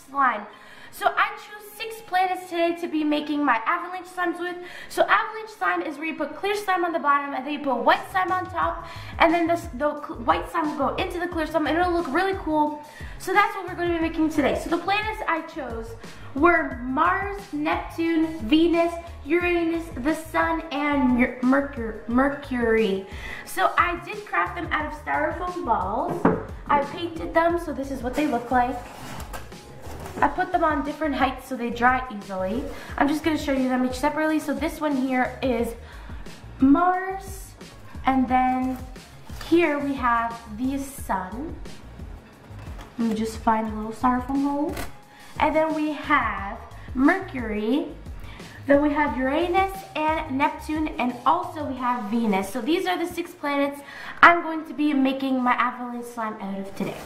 slime. So I chose 6 planets today to be making my avalanche slimes with. So avalanche slime is where you put clear slime on the bottom and then you put white slime on top, and then the white slime will go into the clear slime and it'll look really cool. So that's what we're going to be making today. So the planets I chose were Mars, Neptune, Venus, Uranus, the Sun, and Mercury. So I did craft them out of styrofoam balls. I painted them, so this is what they look like. I put them on different heights so they dry easily. I'm just going to show you them each separately. So this one here is Mars, and then here we have the Sun. Let me just find a little styrofoam hole. And then we have Mercury. Then we have Uranus and Neptune, and also we have Venus. So these are the 6 planets I'm going to be making my avalanche slime out of today.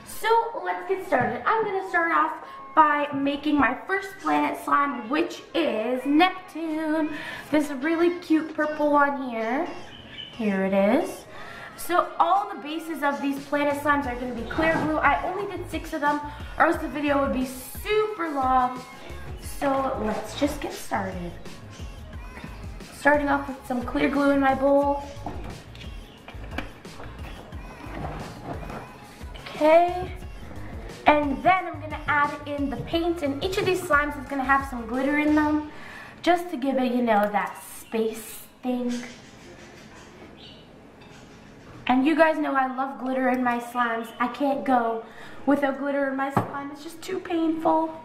So let's get started. I'm going to start off by making my first planet slime, which is Neptune. This really cute purple one here. Here it is. So all the bases of these planet slimes are going to be clear glue. I only did 6 of them, or else the video would be super long. So let's just get started. Starting off with some clear glue in my bowl. Okay, and then I'm going to add in the paint, and each of these slimes is going to have some glitter in them, just to give it, you know, that space thing. And you guys know I love glitter in my slimes. I can't go without glitter in my slime, it's just too painful.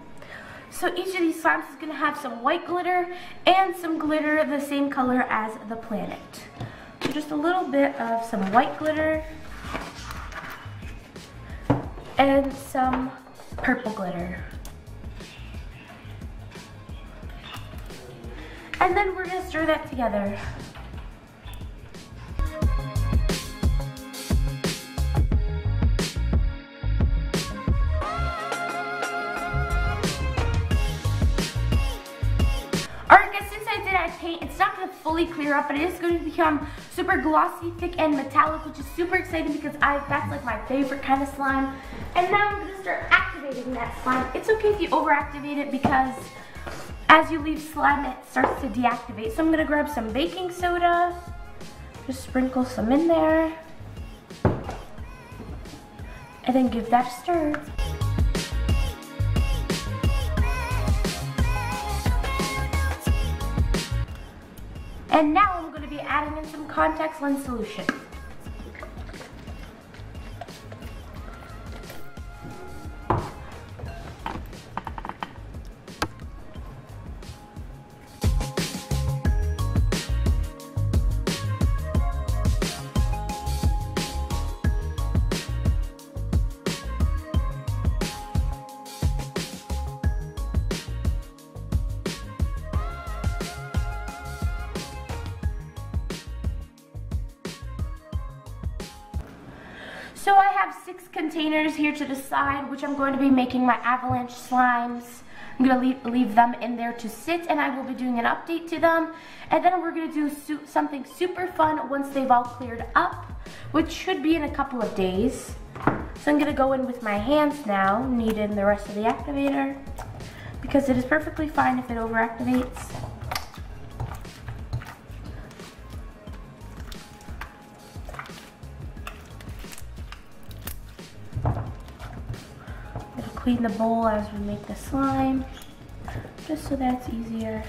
So each of these slimes is going to have some white glitter and some glitter the same color as the planet. So just a little bit of some white glitter and some purple glitter. And then we're going to stir that together. Alright guys, since I did add paint, it's not going to fully clear up, but it is going to become super glossy, thick, and metallic, which is super exciting because that's like my favorite kind of slime. And now I'm going to start activating that slime. It's okay if you overactivate it because as you leave slime, it starts to deactivate. So I'm going to grab some baking soda, just sprinkle some in there, and then give that a stir. And now I'm going to be adding in some contact lens solution. So I have 6 containers here to the side, which I'm going to be making my avalanche slimes. I'm going to leave them in there to sit, and I will be doing an update to them. And then we're going to do something super fun once they've all cleared up, which should be in a couple of days. So I'm going to go in with my hands now, knead in the rest of the activator, because it is perfectly fine if it overactivates. Clean the bowl as we make the slime, just so that's easier.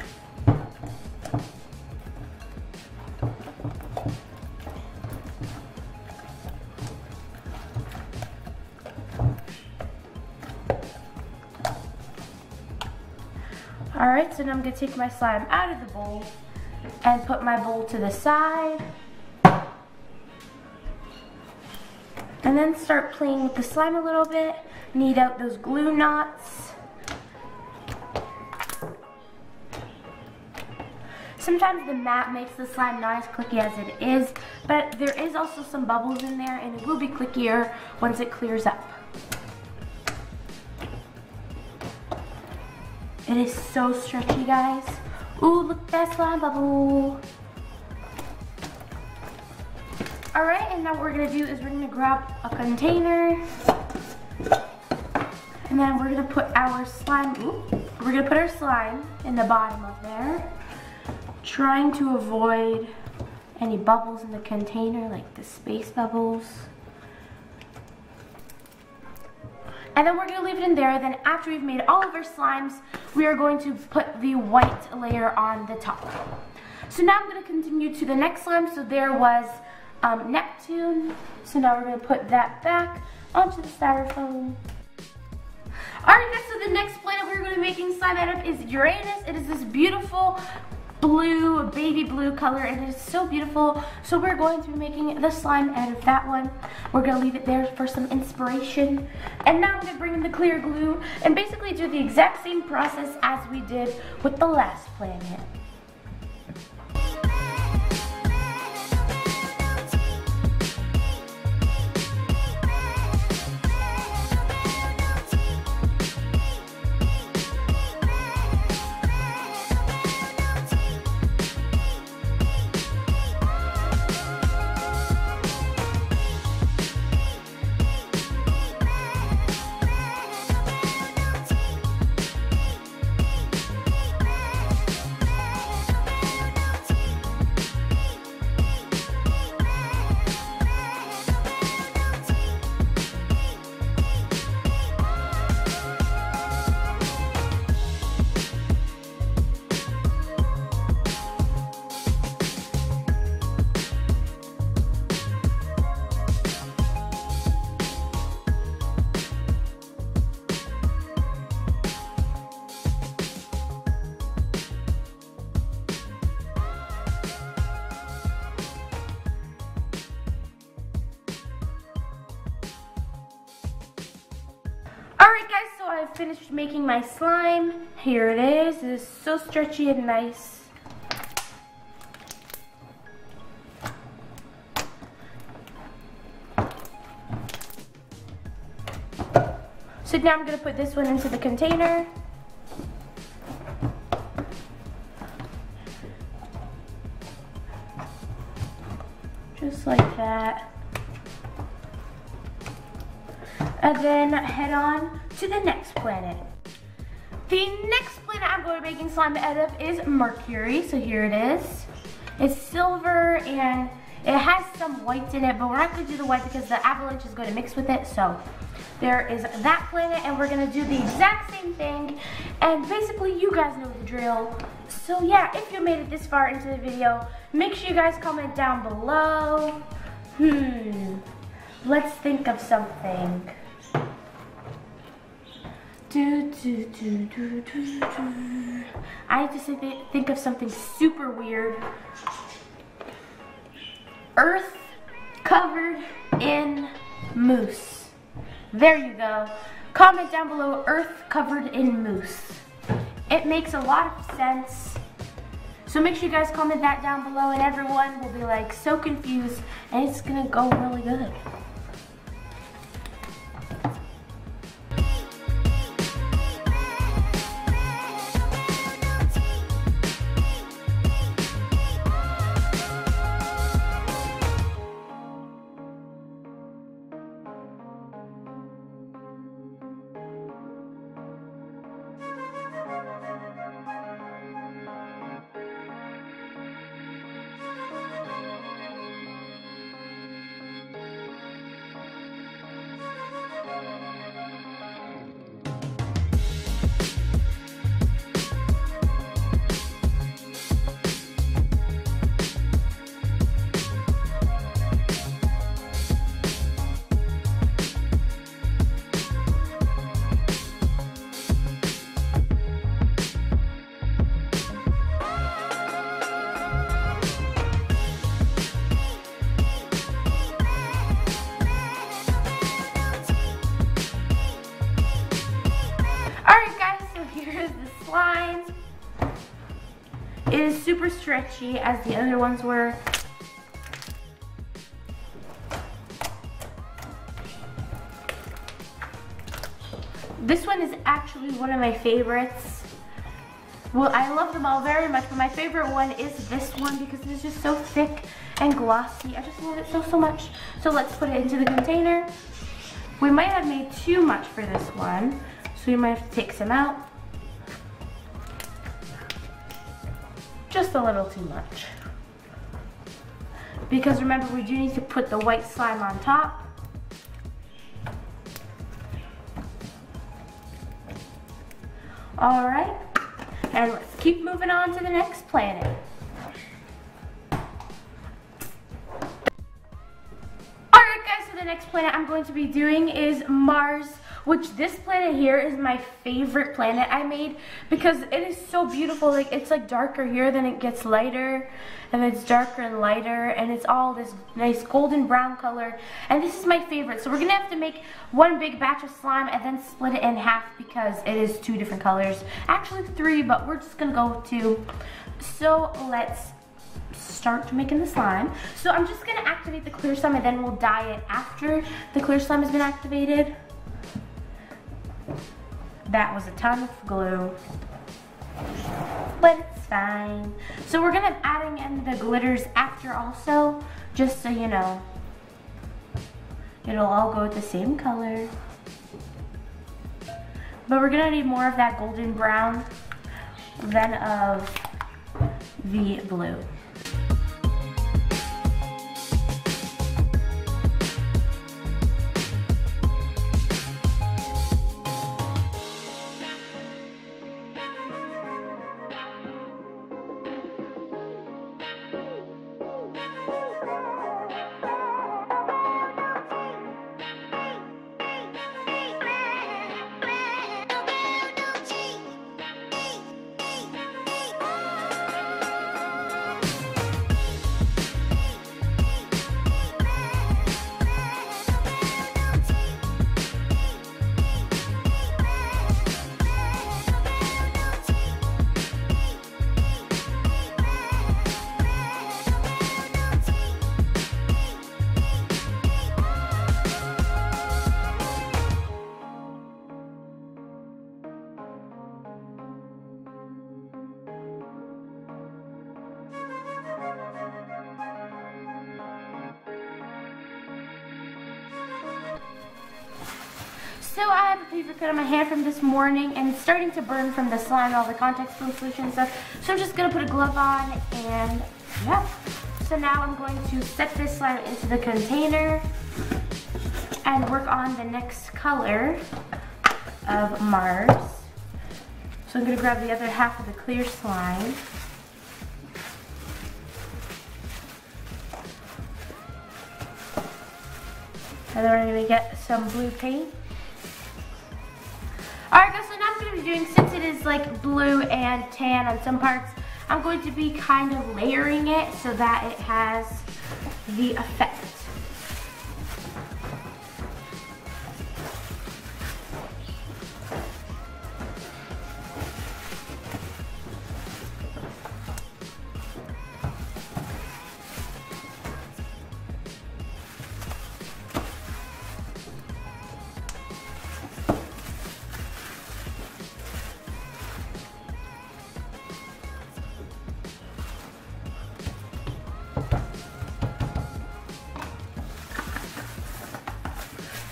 Alright, so now I'm going to take my slime out of the bowl and put my bowl to the side. And then start playing with the slime a little bit. Knead out those glue knots. Sometimes the mat makes the slime not as clicky as it is, but there is also some bubbles in there and it will be clickier once it clears up. It is so stretchy, guys. Ooh, look at that slime bubble. Alright, and now what we're going to do is we're going to grab a container And then we're gonna put our slime, we're gonna put our slime in the bottom of there, trying to avoid any bubbles in the container, like the space bubbles. And then we're gonna leave it in there. Then after we've made all of our slimes, we are going to put the white layer on the top. So now I'm gonna continue to the next slime. So there was Neptune. So now we're gonna put that back onto the styrofoam. Alright guys, so the next planet we're going to be making slime out of is Uranus. It is this beautiful blue, baby blue color, and it is so beautiful. So we're going to be making the slime out of that one. We're going to leave it there for some inspiration. And now I'm going to bring in the clear glue and basically do the exact same process as we did with the last planet. Alright guys, so I've finished making my slime. Here it is. It is so stretchy and nice. So now I'm going to put this one into the container. Just like that. And then head on to the next planet. The next planet I'm going to be making slime out of is Mercury. So here it is. It's silver and it has some white in it, but we're not going to do the white because the Avalanche is going to mix with it. So there is that planet, and we're going to do the exact same thing. And basically you guys know the drill. So yeah, if you made it this far into the video, make sure you guys comment down below. Let's think of something. I have to think of something super weird. Earth covered in mousse. There you go. Comment down below, Earth covered in mousse. It makes a lot of sense. So make sure you guys comment that down below, and everyone will be like so confused, and it's gonna go really good. It is super stretchy as the other ones were. This one is actually one of my favorites. Well, I love them all very much, but my favorite one is this one because it's just so thick and glossy. I just love it so much. So let's put it into the container. We might have made too much for this one, So you might have to take some out. Just a little too much. Because remember, we do need to put the white slime on top. All right, and let's keep moving on to the next planet. The next planet I'm going to be doing is Mars, which this planet here is my favorite planet I made because it is so beautiful. Like, it's like darker here, then it gets lighter, and it's darker and lighter, and it's all this nice golden brown color, and this is my favorite. So we're gonna have to make one big batch of slime and then split it in half because it is 2 different colors. Actually 3, but we're just gonna go with 2. So let's start making the slime. So I'm just gonna activate the clear slime and then we'll dye it after the clear slime has been activated. That was a ton of glue, but it's fine. So we're gonna adding in the glitters after also, just so you know. It'll all go with the same color. But we're gonna need more of that golden brown than of the blue. So I have a paper cut on my hand from this morning and it's starting to burn from the slime, all the contact solution and stuff. So I'm just gonna put a glove on and yeah. So now I'm going to set this slime into the container and work on the next color of Mars. So I'm gonna grab the other half of the clear slime. And then we're gonna get some blue paint. Alright guys, so now I'm going to be doing, since it is like blue and tan on some parts, I'm going to be kind of layering it so that it has the effect.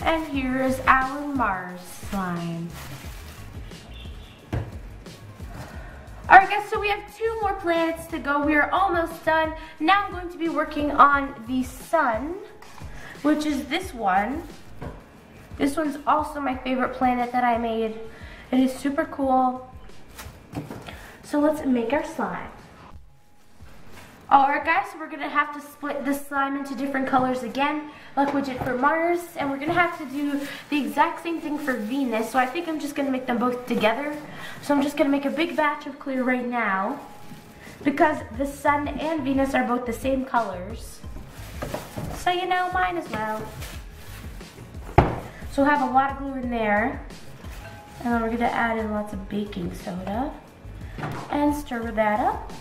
And here is our Mars slime. Alright guys, so we have 2 more planets to go. We are almost done. Now I'm going to be working on the sun, which is this one. This one's also my favorite planet that I made. It is super cool. So let's make our slime. Alright guys, so we're going to have to split this slime into different colors again, like we did for Mars, and we're going to have to do the exact same thing for Venus, so I think I'm just going to make them both together. So I'm just going to make a big batch of clear right now, because the sun and Venus are both the same colors, so you know, mine as well. So we'll have a lot of glue in there, and then we're going to add in lots of baking soda, and stir that up.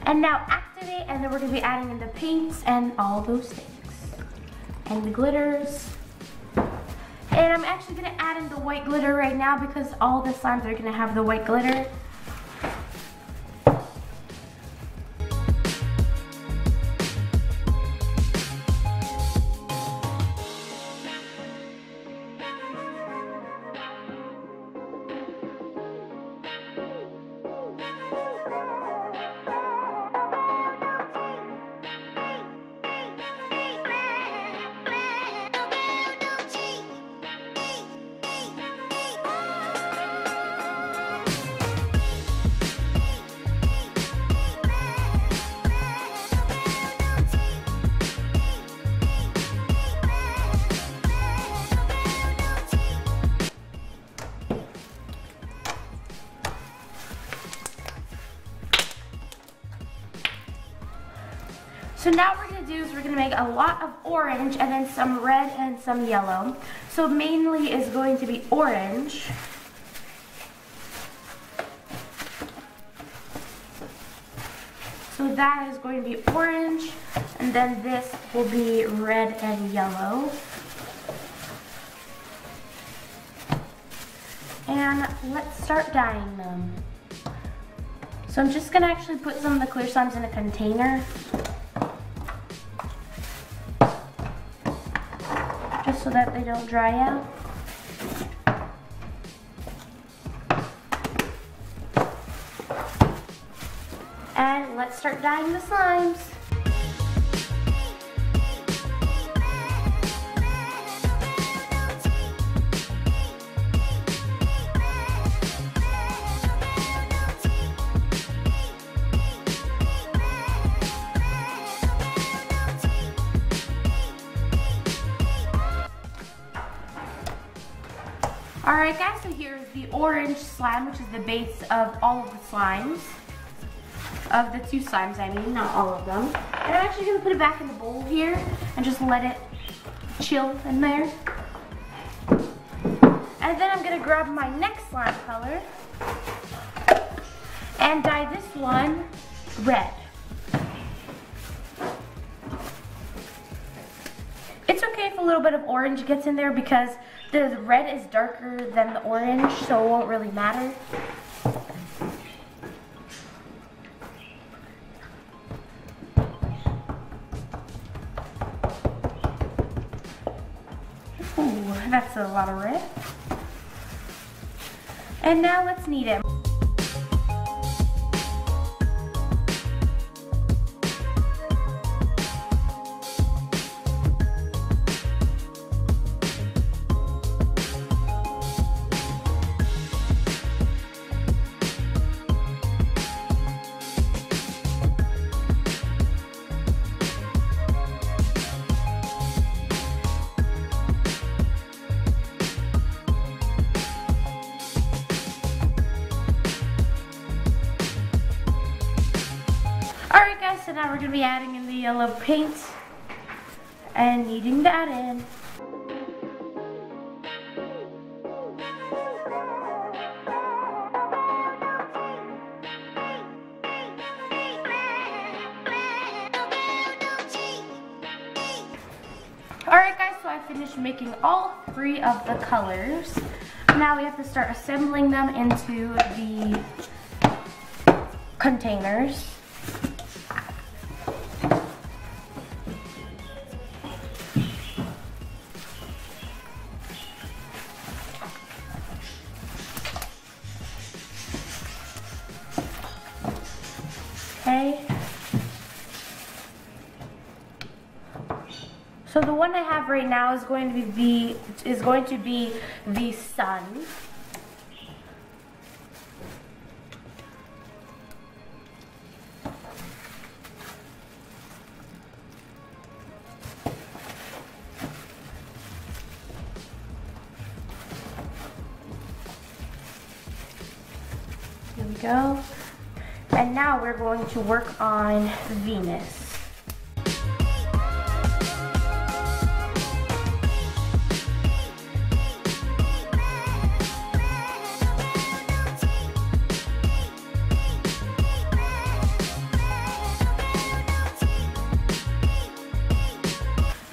And now activate, and then we're going to be adding in the paints and all those things. And the glitters. And I'm actually going to add in the white glitter right now because all the slimes are going to have the white glitter. So now what we're going to do is we're going to make a lot of orange and then some red and some yellow. So mainly is going to be orange. So that is going to be orange, and then this will be red and yellow. And let's start dyeing them. So I'm just going to actually put some of the clear slimes in a container. Just so that they don't dry out. And let's start dyeing the slimes. Alright guys, so here's the orange slime, which is the base of all of the slimes. Of the 2 slimes, I mean, not all of them. And I'm actually going to put it back in the bowl here and just let it chill in there. And then I'm going to grab my next slime color and dye this one red. It's okay if a little bit of orange gets in there because the red is darker than the orange, so it won't really matter. Ooh, that's a lot of red. And now let's knead it. Alright guys, so now we're going to be adding in the yellow paint and kneading that in. Alright guys, so I finished making all 3 of the colors. Now we have to start assembling them into the containers. Okay. So the one I have right now is going to be the sun. Here we go. And now we're going to work on Venus.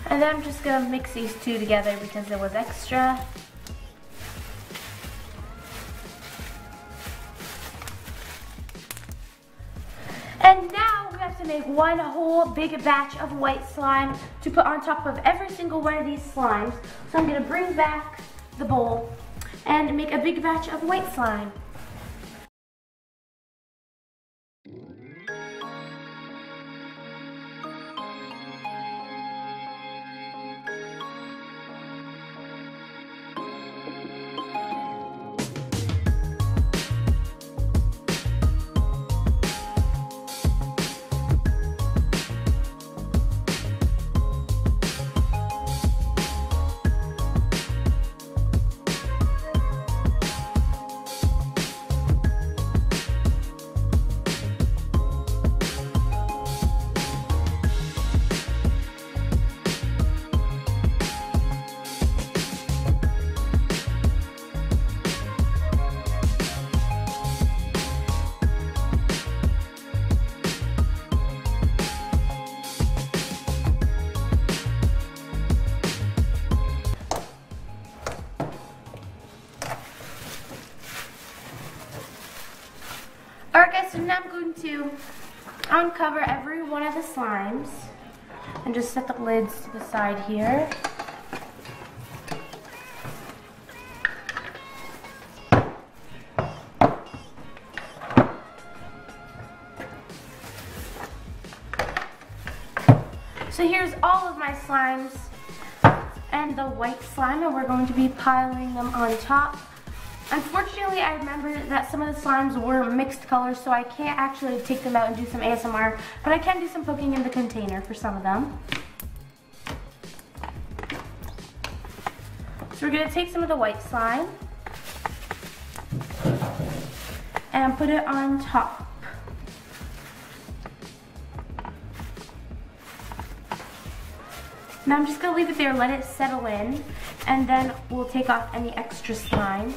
And then I'm just going to mix these 2 together because it was extra. And now we have to make one whole big batch of white slime to put on top of every single one of these slimes. So I'm going to bring back the bowl and make a big batch of white slime. to uncover every one of the slimes and just set the lids to the side here. So here's all of my slimes and the white slime, and we're going to be piling them on top. Unfortunately, I remember that some of the slimes were mixed colors, so I can't actually take them out and do some ASMR, but I can do some poking in the container for some of them. So we're going to take some of the white slime and put it on top. Now I'm just going to leave it there, let it settle in, and then we'll take off any extra slime.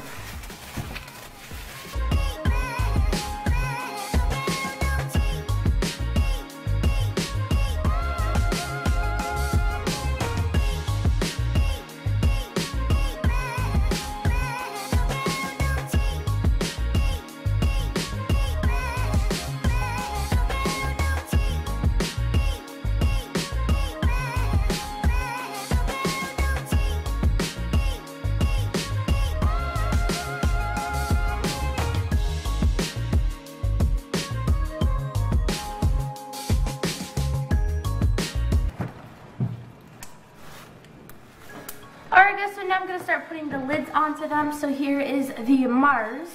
Alright guys, so now I'm going to start putting the lids onto them. So here is the Mars.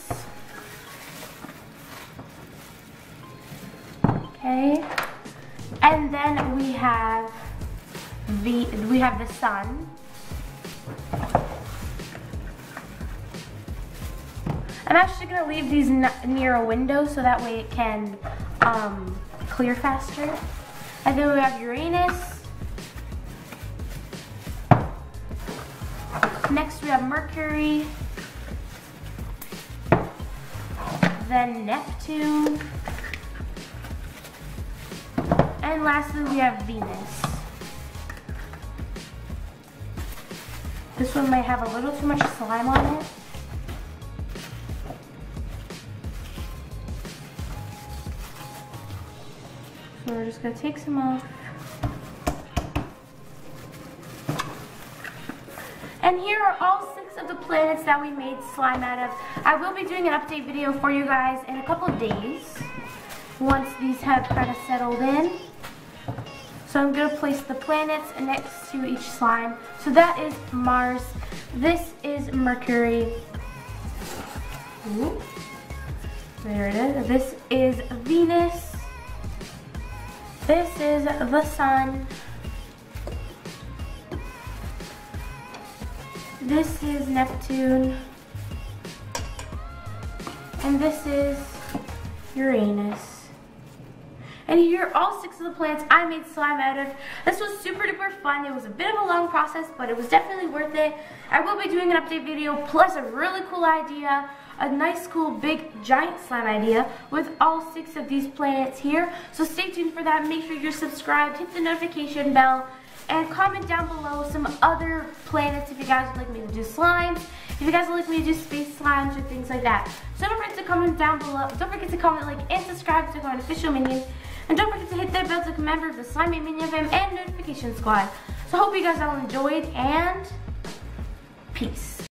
Okay. And then we have the Sun. I'm actually going to leave these near a window so that way it can clear faster. And then we have Uranus. Next we have Mercury, then Neptune, and lastly we have Venus. This one might have a little too much slime on it. So we're just going to take some off. And here are all 6 of the planets that we made slime out of. I will be doing an update video for you guys in a couple of days once these have kind of settled in. So I'm going to place the planets next to each slime. So that is Mars. This is Mercury. Ooh. There it is. This is Venus. This is the Sun. This is Neptune, and this is Uranus. And here are all 6 of the planets I made slime out of. This was super duper fun. It was a bit of a long process, but it was definitely worth it. I will be doing an update video, plus a really cool idea, a nice cool big giant slime idea with all 6 of these planets here. So stay tuned for that. Make sure you're subscribed, hit the notification bell, and comment down below some other planets if you guys would like me to do slimes, if you guys would like me to do space slimes or things like that. So don't forget to comment down below. Don't forget to comment, like, and subscribe to become an official minion. And don't forget to hit that bell to become a member of the Slimy Minion fam and Notification Squad. So I hope you guys all enjoyed, and peace.